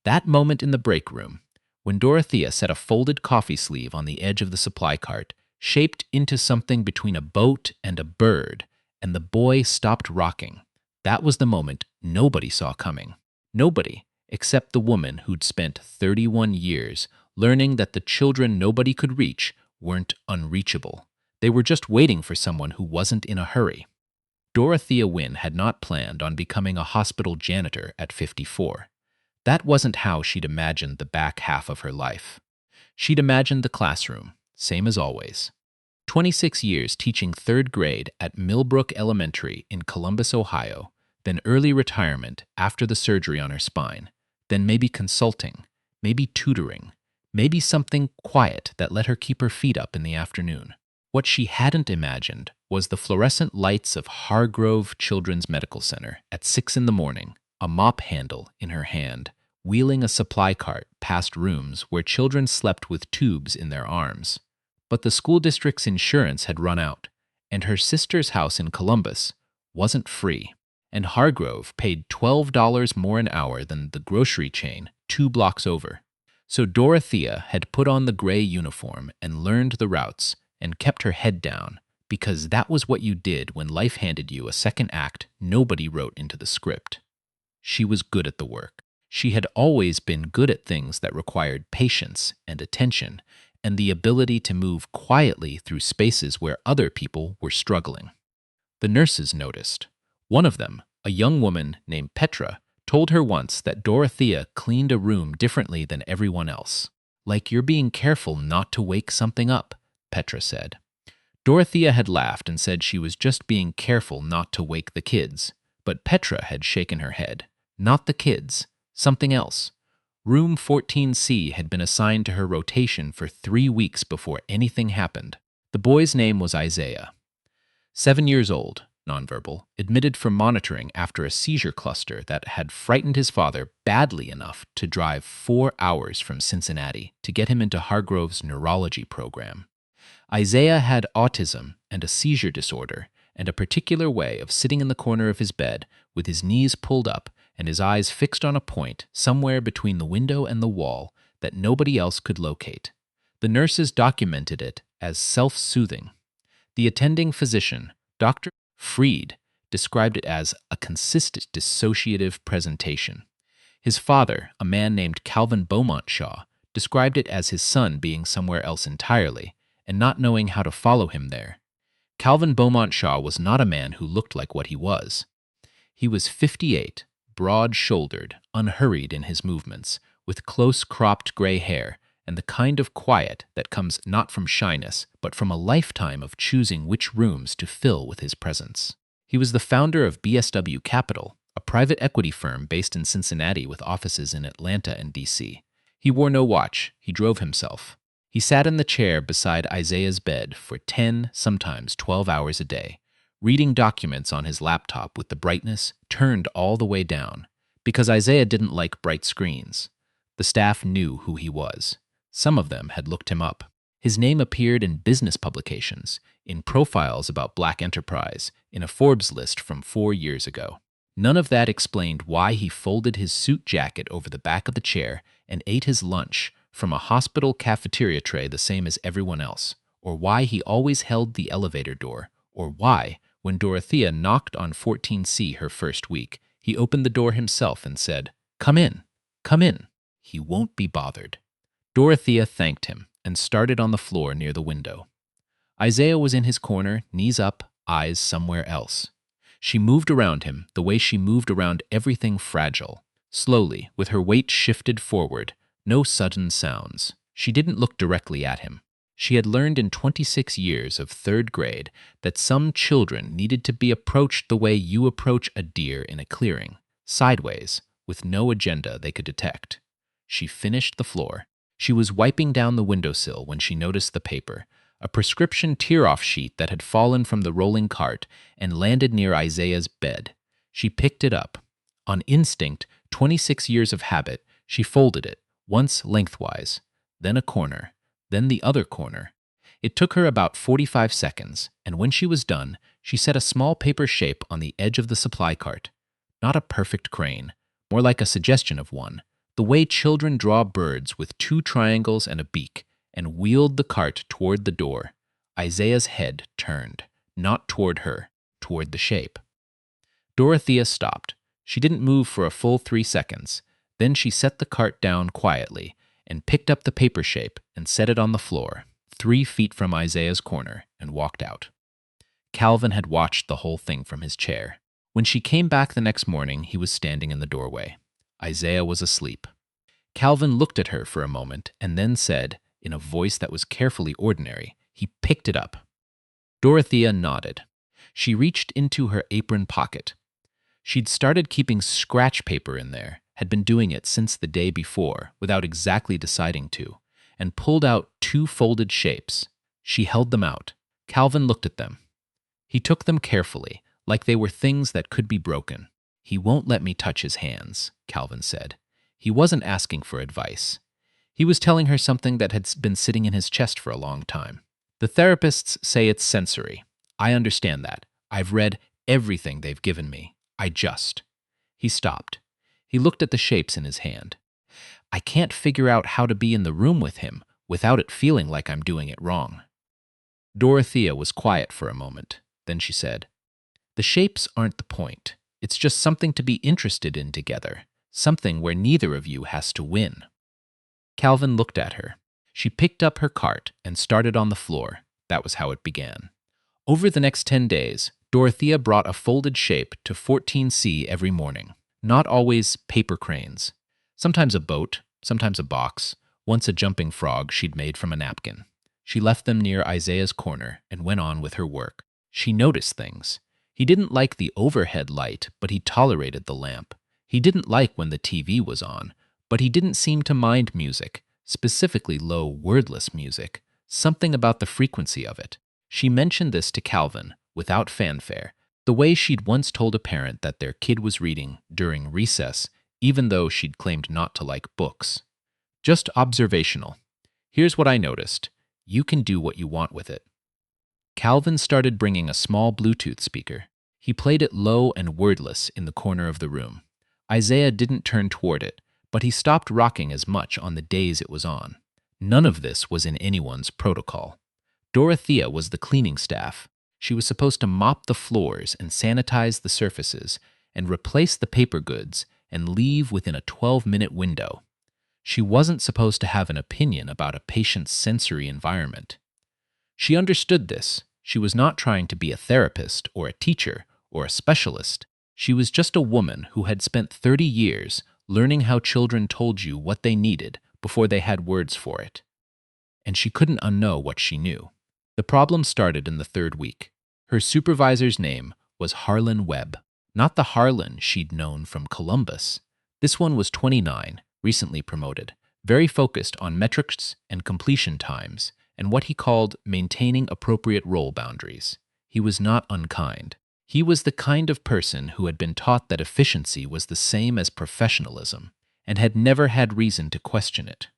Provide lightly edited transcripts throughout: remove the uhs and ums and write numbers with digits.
That moment in the break room, when Dorothea set a folded coffee sleeve on the edge of the supply cart, shaped into something between a boat and a bird, and the boy stopped rocking, that was the moment nobody saw coming. Nobody, except the woman who'd spent 31 years learning that the children nobody could reach weren't unreachable. They were just waiting for someone who wasn't in a hurry. Dorothea Wynne had not planned on becoming a hospital janitor at 54. That wasn't how she'd imagined the back half of her life. She'd imagined the classroom, same as always. 26 years teaching third grade at Millbrook Elementary in Columbus, Ohio, then early retirement after the surgery on her spine, then maybe consulting, maybe tutoring, maybe something quiet that let her keep her feet up in the afternoon. What she hadn't imagined was the fluorescent lights of Hargrove Children's Medical Center at 6 in the morning, a mop handle in her hand, wheeling a supply cart past rooms where children slept with tubes in their arms. But the school district's insurance had run out, and her sister's house in Columbus wasn't free, and Hargrove paid $12 more an hour than the grocery chain 2 blocks over. So Dorothea had put on the gray uniform and learned the routes and kept her head down, because that was what you did when life handed you a second act nobody wrote into the script. She was good at the work. She had always been good at things that required patience and attention and the ability to move quietly through spaces where other people were struggling. The nurses noticed. One of them, a young woman named Petra, told her once that Dorothea cleaned a room differently than everyone else. "Like you're being careful not to wake something up," Petra said. Dorothea had laughed and said she was just being careful not to wake the kids, but Petra had shaken her head. Not the kids, something else. Room 14C had been assigned to her rotation for 3 weeks before anything happened. The boy's name was Isaiah. 7 years old, nonverbal, admitted for monitoring after a seizure cluster that had frightened his father badly enough to drive 4 hours from Cincinnati to get him into Hargrove's neurology program. Isaiah had autism and a seizure disorder and a particular way of sitting in the corner of his bed with his knees pulled up and his eyes fixed on a point somewhere between the window and the wall that nobody else could locate. The nurses documented it as self-soothing. The attending physician, Dr. Freed, described it as a consistent dissociative presentation. His father, a man named Calvin Beaumont Shaw, described it as his son being somewhere else entirely and not knowing how to follow him there. Calvin Beaumont Shaw was not a man who looked like what he was. He was 58, broad-shouldered, unhurried in his movements, with close-cropped gray hair and the kind of quiet that comes not from shyness, but from a lifetime of choosing which rooms to fill with his presence. He was the founder of BSW Capital, a private equity firm based in Cincinnati with offices in Atlanta and D.C. He wore no watch. He drove himself. He sat in the chair beside Isaiah's bed for 10, sometimes 12 hours a day, reading documents on his laptop with the brightness turned all the way down, because Isaiah didn't like bright screens. The staff knew who he was. Some of them had looked him up. His name appeared in business publications, in profiles about Black enterprise, in a Forbes list from 4 years ago. None of that explained why he folded his suit jacket over the back of the chair and ate his lunch from a hospital cafeteria tray the same as everyone else, or why he always held the elevator door, or why, when Dorothea knocked on 14C her first week, he opened the door himself and said, "Come in, come in. He won't be bothered." Dorothea thanked him and started on the floor near the window. Isaiah was in his corner, knees up, eyes somewhere else. She moved around him the way she moved around everything fragile, slowly, with her weight shifted forward, no sudden sounds. She didn't look directly at him. She had learned in 26 years of third grade that some children needed to be approached the way you approach a deer in a clearing, sideways, with no agenda they could detect. She finished the floor. She was wiping down the windowsill when she noticed the paper, a prescription tear-off sheet that had fallen from the rolling cart and landed near Isaiah's bed. She picked it up. On instinct, 26 years of habit, she folded it, once lengthwise, then a corner, then the other corner. It took her about 45 seconds, and when she was done, she set a small paper shape on the edge of the supply cart. Not a perfect crane, more like a suggestion of one, the way children draw birds with 2 triangles and a beak, and wheeled the cart toward the door. Isaiah's head turned, not toward her, toward the shape. Dorothea stopped. She didn't move for a full 3 seconds. Then she set the cart down quietly and picked up the paper shape and set it on the floor, 3 feet from Isaiah's corner, and walked out. Calvin had watched the whole thing from his chair. When she came back the next morning, he was standing in the doorway. Isaiah was asleep. Calvin looked at her for a moment and then said, in a voice that was carefully ordinary, he picked it up. Dorothea nodded. She reached into her apron pocket. She'd started keeping scratch paper in there, had been doing it since the day before, without exactly deciding to, and pulled out 2 folded shapes. She held them out. Calvin looked at them. He took them carefully, like they were things that could be broken. He won't let me touch his hands, Calvin said. He wasn't asking for advice. He was telling her something that had been sitting in his chest for a long time. The therapists say it's sensory. I understand that. I've read everything they've given me. He stopped. He looked at the shapes in his hand. I can't figure out how to be in the room with him without it feeling like I'm doing it wrong. Dorothea was quiet for a moment. Then she said, the shapes aren't the point. It's just something to be interested in together, something where neither of you has to win. Calvin looked at her. She picked up her cart and started on the floor. That was how it began. Over the next 10 days, Dorothea brought a folded shape to 14C every morning. Not always paper cranes. Sometimes a boat, sometimes a box, once a jumping frog she'd made from a napkin. She left them near Isaiah's corner and went on with her work. She noticed things. He didn't like the overhead light, but he tolerated the lamp. He didn't like when the TV was on, but he didn't seem to mind music, specifically low, wordless music, something about the frequency of it. She mentioned this to Calvin, without fanfare, the way she'd once told a parent that their kid was reading during recess, even though she'd claimed not to like books. Just observational. Here's what I noticed. You can do what you want with it. Calvin started bringing a small Bluetooth speaker. He played it low and wordless in the corner of the room. Isaiah didn't turn toward it, but he stopped rocking as much on the days it was on. None of this was in anyone's protocol. Dorothea was the cleaning staff. She was supposed to mop the floors and sanitize the surfaces and replace the paper goods and leave within a 12-minute window. She wasn't supposed to have an opinion about a patient's sensory environment. She understood this. She was not trying to be a therapist or a teacher or a specialist. She was just a woman who had spent 30 years learning how children told you what they needed before they had words for it. And she couldn't unknow what she knew. The problem started in the 3rd week. Her supervisor's name was Harlan Webb, not the Harlan she'd known from Columbus. This one was 29, recently promoted, very focused on metrics and completion times, and what he called maintaining appropriate role boundaries. He was not unkind. He was the kind of person who had been taught that efficiency was the same as professionalism, and had never had reason to question it.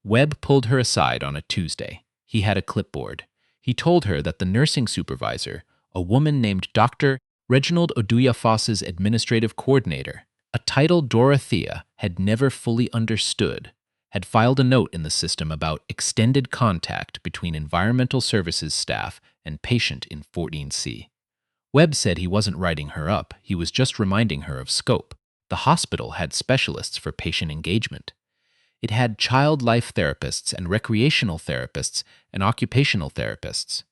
Webb pulled her aside on a Tuesday. He had a clipboard. He told her that the nursing supervisor, a woman named Dr. Reginald Oduya-Foss's administrative coordinator, a title Dorothea had never fully understood, had filed a note in the system about extended contact between environmental services staff and patient in 14C. Webb said he wasn't writing her up, he was just reminding her of scope. The hospital had specialists for patient engagement. It had child life therapists and recreational therapists and occupational therapists.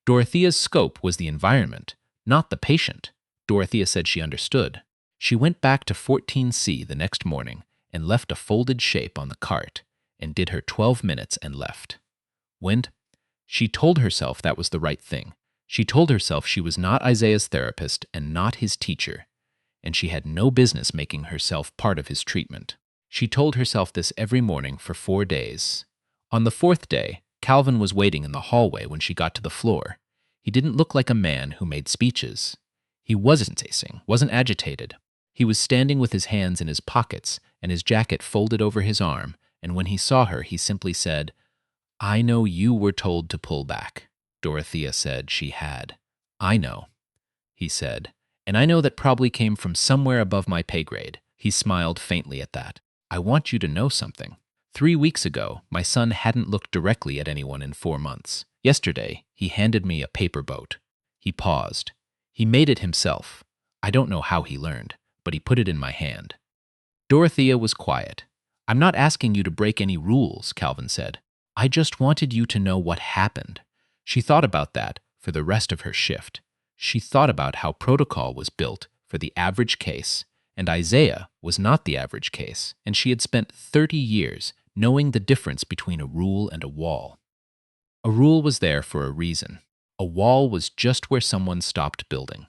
Dorothea's scope was the environment, not the patient. Dorothea said she understood. She went back to 14C the next morning and left a folded shape on the cart and did her 12 minutes and left. She told herself that was the right thing. She told herself she was not Isaiah's therapist and not his teacher, and she had no business making herself part of his treatment. She told herself this every morning for 4 days. On the 4th day, Calvin was waiting in the hallway when she got to the floor. He didn't look like a man who made speeches. He wasn't agitated. He was standing with his hands in his pockets and his jacket folded over his arm, and when he saw her, he simply said, "I know you were told to pull back." Dorothea said she had. "I know," he said, "and I know that probably came from somewhere above my pay grade." He smiled faintly at that. I want you to know something. 3 weeks ago, my son hadn't looked directly at anyone in 4 months. Yesterday, he handed me a paper boat. He paused. He made it himself. I don't know how he learned, but he put it in my hand. Dorothea was quiet. I'm not asking you to break any rules, Calvin said. I just wanted you to know what happened. She thought about that for the rest of her shift. She thought about how protocol was built for the average case, and Isaiah was not the average case, and she had spent 30 years knowing the difference between a rule and a wall. A rule was there for a reason. A wall was just where someone stopped building.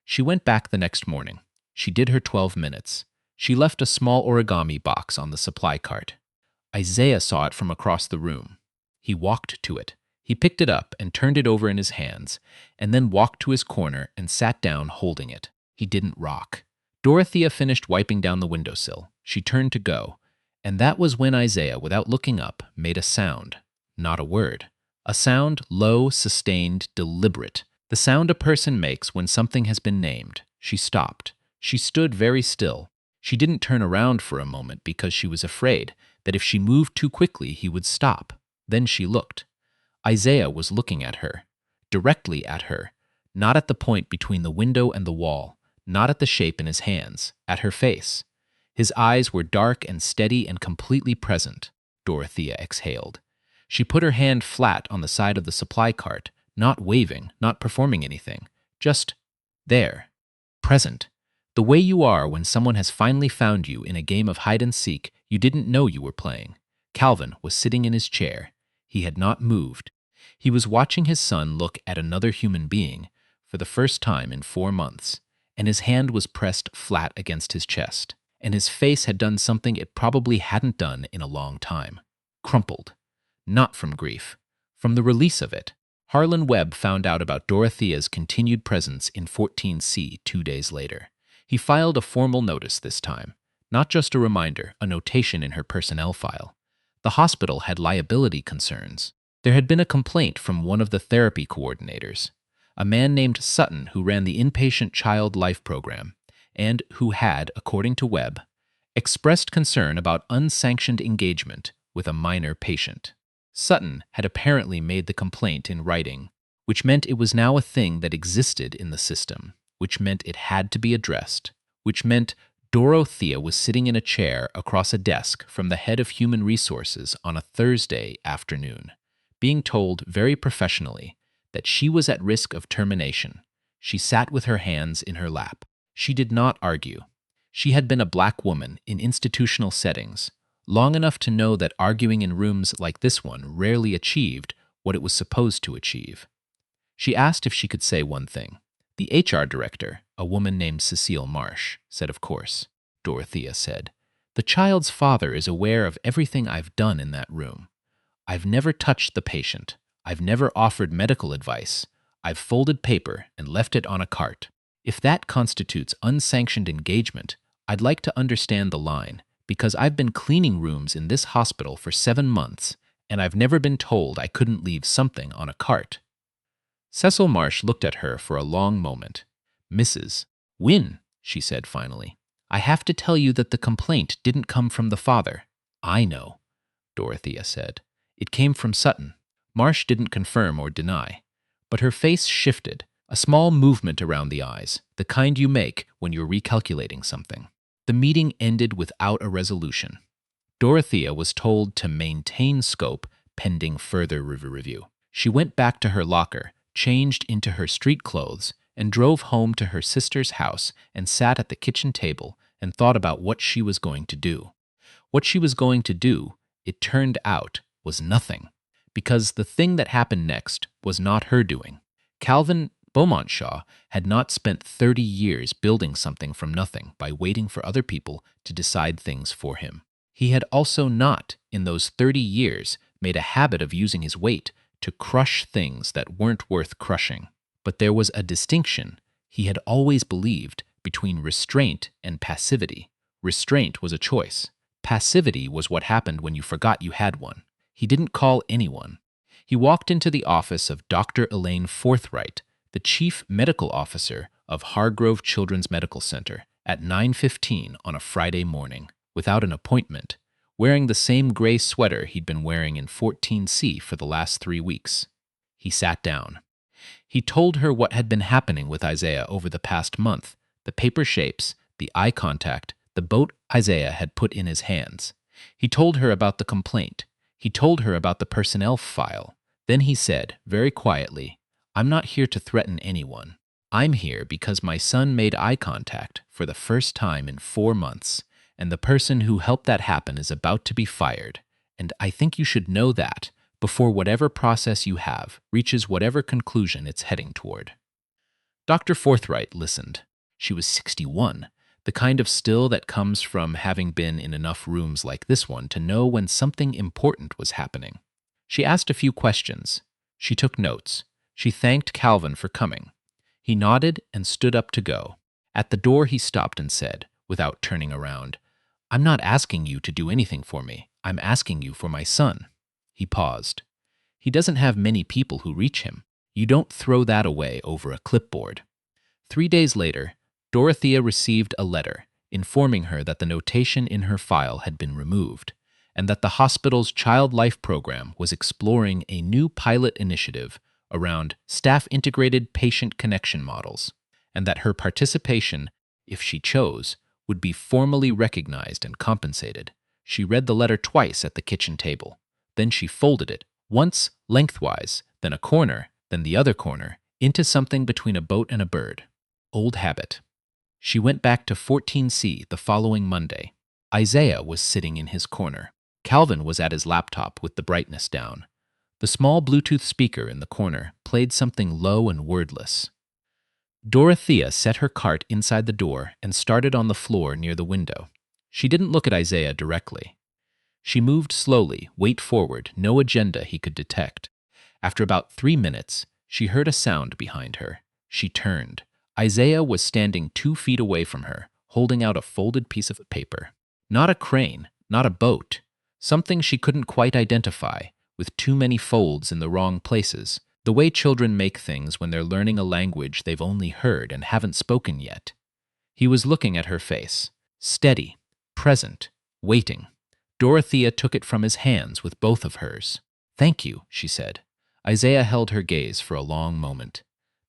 She went back the next morning. She did her 12 minutes. She left a small origami box on the supply cart. Isaiah saw it from across the room. He walked to it. He picked it up and turned it over in his hands, and then walked to his corner and sat down holding it. He didn't rock. Dorothea finished wiping down the windowsill. She turned to go, and that was when Isaiah, without looking up, made a sound. Not a word. A sound low, sustained, deliberate. The sound a person makes when something has been named. She stopped. She stood very still. She didn't turn around for a moment because she was afraid that if she moved too quickly, he would stop. Then she looked. Isaiah was looking at her, directly at her, not at the point between the window and the wall, not at the shape in his hands, at her face. His eyes were dark and steady and completely present. Dorothea exhaled. She put her hand flat on the side of the supply cart, not waving, not performing anything, just there, present. The way you are when someone has finally found you in a game of hide-and-seek you didn't know you were playing. Calvin was sitting in his chair. He had not moved. He was watching his son look at another human being for the first time in 4 months, and his hand was pressed flat against his chest, and his face had done something it probably hadn't done in a long time. Crumpled. Not from grief. From the release of it. Harlan Webb found out about Dorothea's continued presence in 14C 2 days later. He filed a formal notice this time, not just a reminder, a notation in her personnel file. The hospital had liability concerns. There had been a complaint from one of the therapy coordinators, a man named Sutton who ran the inpatient child life program, and who had, according to Webb, expressed concern about unsanctioned engagement with a minor patient. Sutton had apparently made the complaint in writing, which meant it was now a thing that existed in the system, which meant it had to be addressed, which meant Dorothea was sitting in a chair across a desk from the head of human resources on a Thursday afternoon, being told very professionally that she was at risk of termination. She sat with her hands in her lap. She did not argue. She had been a black woman in institutional settings, long enough to know that arguing in rooms like this one rarely achieved what it was supposed to achieve. She asked if she could say one thing. The HR director, a woman named Cecile Marsh, said, "Of course." Dorothea said, "The child's father is aware of everything I've done in that room. I've never touched the patient. I've never offered medical advice. I've folded paper and left it on a cart. If that constitutes unsanctioned engagement, I'd like to understand the line, because I've been cleaning rooms in this hospital for 7 months, and I've never been told I couldn't leave something on a cart." Cecil Marsh looked at her for a long moment. "Mrs. Wynne," she said finally, "I have to tell you that the complaint didn't come from the father." "I know," Dorothea said. "It came from Sutton." Marsh didn't confirm or deny, but her face shifted, a small movement around the eyes, the kind you make when you're recalculating something. The meeting ended without a resolution. Dorothea was told to maintain scope pending further review. She went back to her locker, changed into her street clothes, and drove home to her sister's house and sat at the kitchen table and thought about what she was going to do. What she was going to do, it turned out, was nothing, because the thing that happened next was not her doing. Calvin Beaumontshaw had not spent 30 years building something from nothing by waiting for other people to decide things for him. He had also not, in those 30 years, made a habit of using his weight to crush things that weren't worth crushing. But there was a distinction, he had always believed, between restraint and passivity. Restraint was a choice. Passivity was what happened when you forgot you had one. He didn't call anyone. He walked into the office of Dr. Elaine Forthright, the chief medical officer of Hargrove Children's Medical Center, at 9:15 on a Friday morning. without an appointment, wearing the same gray sweater he'd been wearing in 14C for the last 3 weeks. He sat down. He told her what had been happening with Isaiah over the past month, the paper shapes, the eye contact, the boat Isaiah had put in his hands. He told her about the complaint. He told her about the personnel file. Then he said, very quietly, "I'm not here to threaten anyone. I'm here because my son made eye contact for the first time in 4 months, and the person who helped that happen is about to be fired. And I think you should know that before whatever process you have reaches whatever conclusion it's heading toward." Dr. Forthright listened. She was 61, the kind of still that comes from having been in enough rooms like this one to know when something important was happening. She asked a few questions. She took notes. She thanked Calvin for coming. He nodded and stood up to go. At the door he stopped and said, without turning around, "I'm not asking you to do anything for me. I'm asking you for my son." He paused. "He doesn't have many people who reach him. You don't throw that away over a clipboard." 3 days later, Dorothea received a letter informing her that the notation in her file had been removed, and that the hospital's Child Life program was exploring a new pilot initiative around staff-integrated patient connection models, and that her participation, if she chose, would be formally recognized and compensated. She read the letter twice at the kitchen table. Then she folded it, once lengthwise, then a corner, then the other corner, into something between a boat and a bird. Old habit. She went back to 14C the following Monday. Isaiah was sitting in his corner. Calvin was at his laptop with the brightness down. The small Bluetooth speaker in the corner played something low and wordless. Dorothea set her cart inside the door and started on the floor near the window. She didn't look at Isaiah directly. She moved slowly, weight forward, no agenda he could detect. After about 3 minutes, she heard a sound behind her. She turned. Isaiah was standing 2 feet away from her, holding out a folded piece of paper. Not a crane, not a boat. Something she couldn't quite identify, with too many folds in the wrong places, the way children make things when they're learning a language they've only heard and haven't spoken yet. He was looking at her face, steady, present, waiting. Dorothea took it from his hands with both of hers. "Thank you," she said. Isaiah held her gaze for a long moment.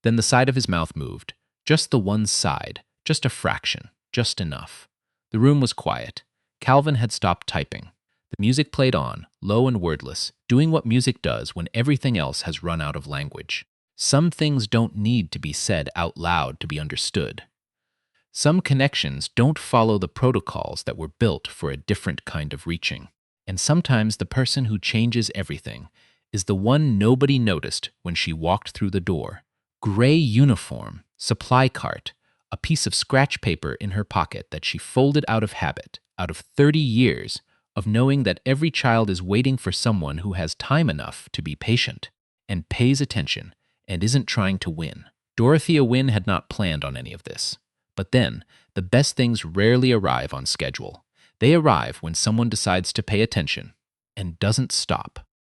Then the side of his mouth moved. Just the one side, just a fraction, just enough. The room was quiet. Calvin had stopped typing. The music played on, low and wordless, doing what music does when everything else has run out of language. Some things don't need to be said out loud to be understood. Some connections don't follow the protocols that were built for a different kind of reaching. And sometimes the person who changes everything is the one nobody noticed when she walked through the door. Gray uniform, supply cart, a piece of scratch paper in her pocket that she folded out of habit, out of 30 years of knowing that every child is waiting for someone who has time enough to be patient and pays attention and isn't trying to win. Dorothea Wynne had not planned on any of this. But then, the best things rarely arrive on schedule. They arrive when someone decides to pay attention and doesn't stop.